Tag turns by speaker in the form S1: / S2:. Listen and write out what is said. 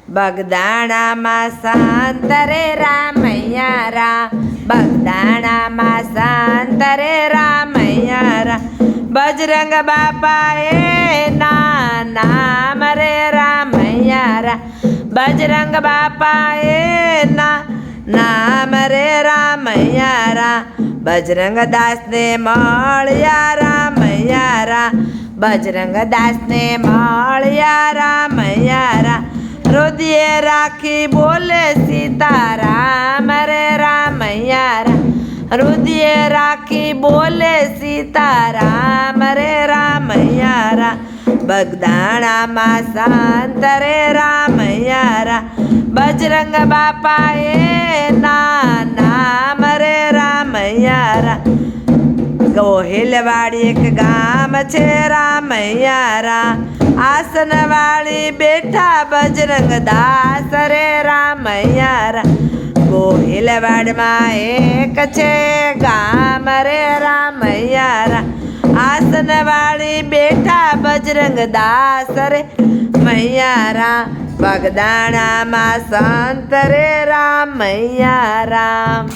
S1: બગદાણામાં સંત રે રામૈયા રા, બગદાણામાં સંત રે રામૈયા રા, બજરંગ બાપાએ નામ રે રામૈયા રા, બજરંગ બાપાએ નામ રે રામૈયા રા, બજરંગ દાસને મળ્યા રામૈયા રા, બજરંગ દાસને મળ્યા રામૈયા રા, હૃદયે રાખી બોલે સીતારામ રે રામૈયા રા, હૃદયે રાખી બોલે સીતારામ રે રામૈયા રા, બગદાણામાં સંત રે રામૈયા રા, બજરંગ બાપાએ નામ રે રામૈયા રા, ગોહિલવાડી એક ગામ છે રામૈયા રા, આસનવાળી બેઠા બજરંગ દાસ રે રામૈયા રા, ગોહિલવાડમાં એક છે ગામ રે રામૈયા રા, આસનવાળી બેઠા બજરંગ દાસ રે મૈયા રા, બગદાણામાં સંત રે રામૈયા રા.